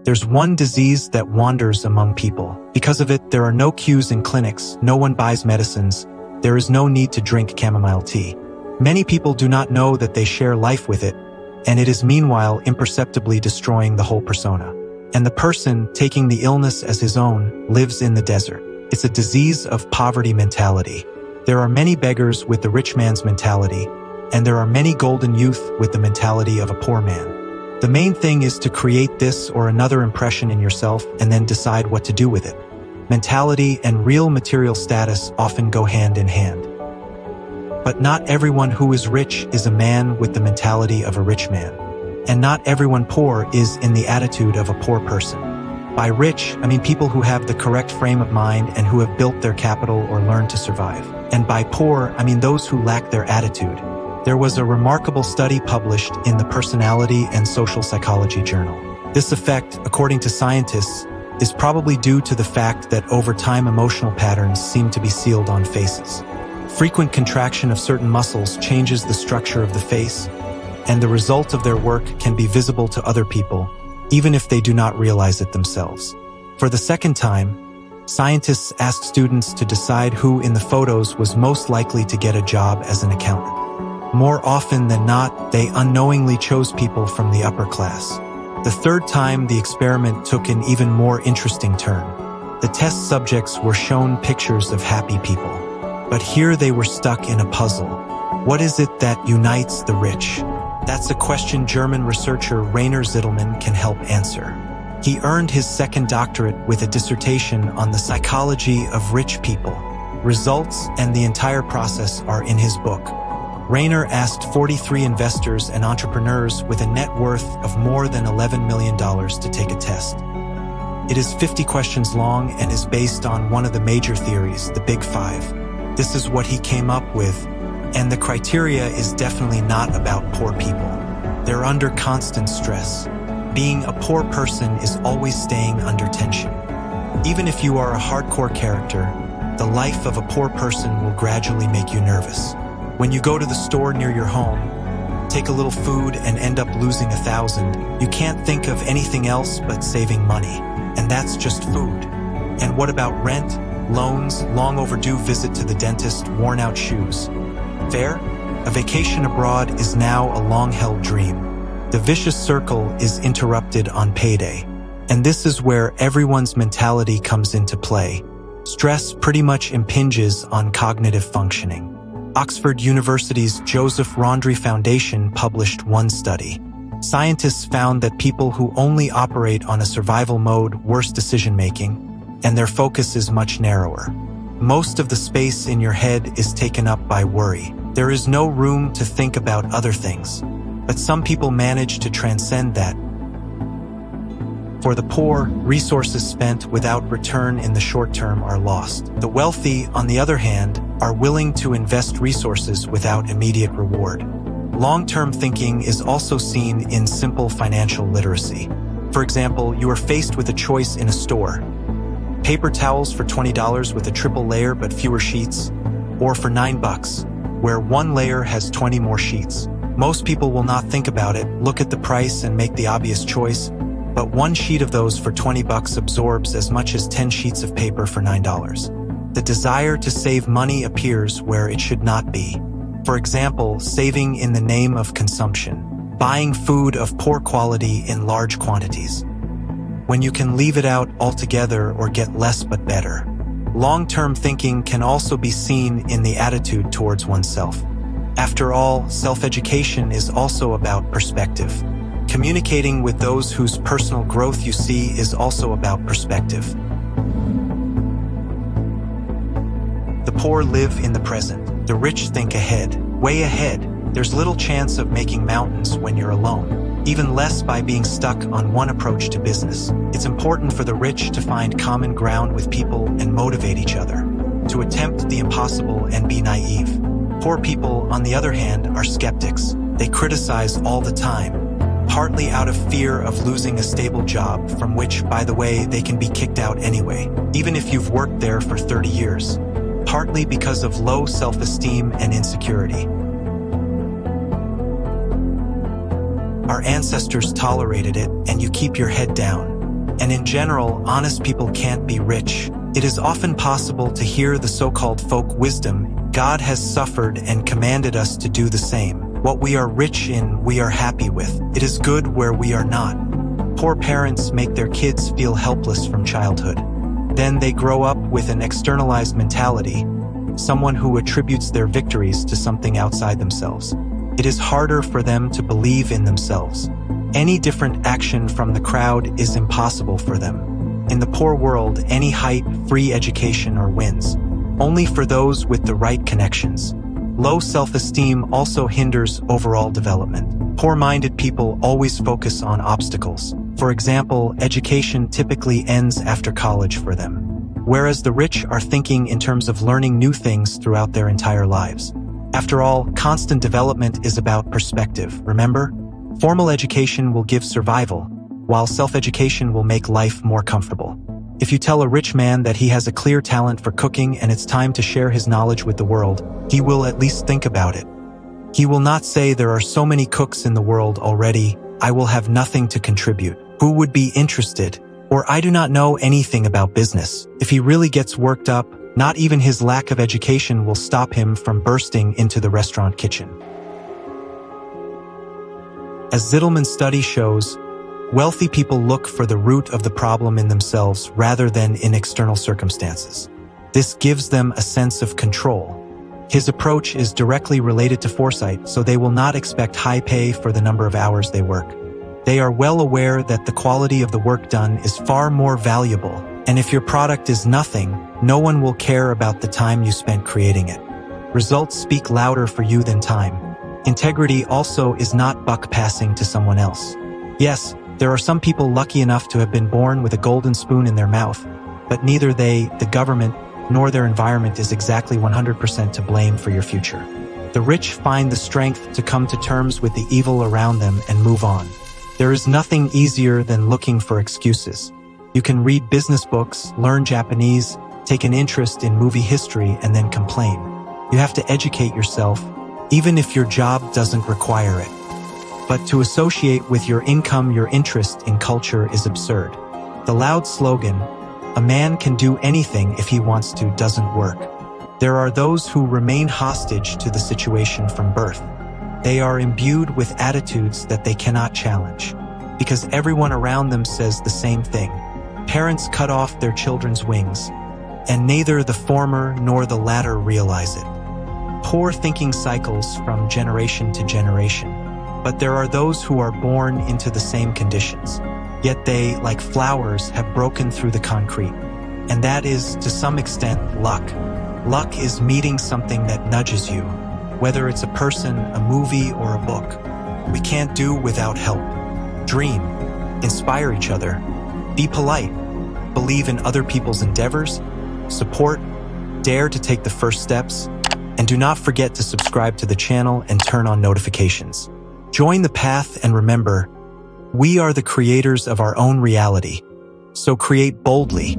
There's one disease that wanders among people. Because of it, there are no queues in clinics, no one buys medicines, there is no need to drink chamomile tea. Many people do not know that they share life with it, and it is meanwhile imperceptibly destroying the whole persona. And the person, taking the illness as his own, lives in the desert. It's a disease of poverty mentality. There are many beggars with the rich man's mentality, and there are many golden youth with the mentality of a poor man. The main thing is to create this or another impression in yourself and then decide what to do with it. Mentality and real material status often go hand in hand. But not everyone who is rich is a man with the mentality of a rich man. And not everyone poor is in the attitude of a poor person. By rich, I mean people who have the correct frame of mind and who have built their capital or learned to survive. And by poor, I mean those who lack their attitude. There was a remarkable study published in the Personality and Social Psychology Journal. This effect, according to scientists, is probably due to the fact that over time emotional patterns seem to be sealed on faces. Frequent contraction of certain muscles changes the structure of the face, and the result of their work can be visible to other people, even if they do not realize it themselves. For the second time, scientists asked students to decide who in the photos was most likely to get a job as an accountant. More often than not, they unknowingly chose people from the upper class. The third time, the experiment took an even more interesting turn. The test subjects were shown pictures of happy people. But here they were stuck in a puzzle. What is it that unites the rich? That's a question German researcher Rainer Zittelmann can help answer. He earned his second doctorate with a dissertation on the psychology of rich people. Results and the entire process are in his book. Rainer asked 43 investors and entrepreneurs with a net worth of more than $11 million to take a test. It is 50 questions long and is based on one of the major theories, the Big Five. This is what he came up with, and the criteria is definitely not about poor people. They're under constant stress. Being a poor person is always staying under tension. Even if you are a hardcore character, the life of a poor person will gradually make you nervous. When you go to the store near your home, take a little food and end up losing $1,000, you can't think of anything else but saving money. And that's just food. And what about rent, loans, long overdue visit to the dentist, worn out shoes? Fair? A vacation abroad is now a long-held dream. The vicious circle is interrupted on payday. And this is where everyone's mentality comes into play. Stress pretty much impinges on cognitive functioning. Oxford University's Joseph Rondry Foundation published one study. Scientists found that people who only operate on a survival mode worse decision-making, and their focus is much narrower. Most of the space in your head is taken up by worry. There is no room to think about other things. But some people manage to transcend that. For the poor, resources spent without return in the short term are lost. The wealthy, on the other hand, are willing to invest resources without immediate reward. Long-term thinking is also seen in simple financial literacy. For example, you are faced with a choice in a store. Paper towels for $20 with a triple layer but fewer sheets, or for $9, where one layer has 20 more sheets. Most people will not think about it, look at the price and make the obvious choice, but one sheet of those for $20 absorbs as much as 10 sheets of paper for $9. The desire to save money appears where it should not be. For example, saving in the name of consumption, buying food of poor quality in large quantities, when you can leave it out altogether or get less but better. Long-term thinking can also be seen in the attitude towards oneself. After all, self-education is also about perspective. Communicating with those whose personal growth you see is also about perspective. The poor live in the present. The rich think ahead, way ahead. There's little chance of making mountains when you're alone, even less by being stuck on one approach to business. It's important for the rich to find common ground with people and motivate each other, to attempt the impossible and be naive. Poor people, on the other hand, are skeptics. They criticize all the time, partly out of fear of losing a stable job from which, by the way, they can be kicked out anyway, even if you've worked there for 30 years, partly because of low self-esteem and insecurity. Our ancestors tolerated it, and you keep your head down. And in general, honest people can't be rich. It is often possible to hear the so-called folk wisdom, God has suffered and commanded us to do the same. What we are rich in, we are happy with. It is good where we are not. Poor parents make their kids feel helpless from childhood. Then they grow up with an externalized mentality, someone who attributes their victories to something outside themselves. It is harder for them to believe in themselves. Any different action from the crowd is impossible for them. In the poor world, any height, free education or wins. Only for those with the right connections. Low self-esteem also hinders overall development. Poor-minded people always focus on obstacles. For example, education typically ends after college for them, whereas the rich are thinking in terms of learning new things throughout their entire lives. After all, constant development is about perspective, remember? Formal education will give survival, while self-education will make life more comfortable. If you tell a rich man that he has a clear talent for cooking and it's time to share his knowledge with the world, he will at least think about it. He will not say there are so many cooks in the world already, I will have nothing to contribute. Who would be interested? Or I do not know anything about business. If he really gets worked up, not even his lack of education will stop him from bursting into the restaurant kitchen. As Zittelman's study shows, wealthy people look for the root of the problem in themselves rather than in external circumstances. This gives them a sense of control. His approach is directly related to foresight, so they will not expect high pay for the number of hours they work. They are well aware that the quality of the work done is far more valuable, and if your product is nothing, no one will care about the time you spent creating it. Results speak louder for you than time. Integrity also is not buck passing to someone else. Yes, there are some people lucky enough to have been born with a golden spoon in their mouth, but neither they, the government, nor their environment is exactly 100% to blame for your future. The rich find the strength to come to terms with the evil around them and move on. There is nothing easier than looking for excuses. You can read business books, learn Japanese, take an interest in movie history, and then complain. You have to educate yourself, even if your job doesn't require it. But to associate with your income your interest in culture is absurd. The loud slogan, "A man can do anything if he wants to," doesn't work. There are those who remain hostage to the situation from birth. They are imbued with attitudes that they cannot challenge, because everyone around them says the same thing. Parents cut off their children's wings, and neither the former nor the latter realize it. Poor thinking cycles from generation to generation. But there are those who are born into the same conditions. Yet they, like flowers, have broken through the concrete. And that is, to some extent, luck. Luck is meeting something that nudges you, whether it's a person, a movie, or a book. We can't do without help. Dream. Inspire each other. Be polite. Believe in other people's endeavors. Support. Dare to take the first steps. And do not forget to subscribe to the channel and turn on notifications. Join the path and remember, we are the creators of our own reality. So create boldly.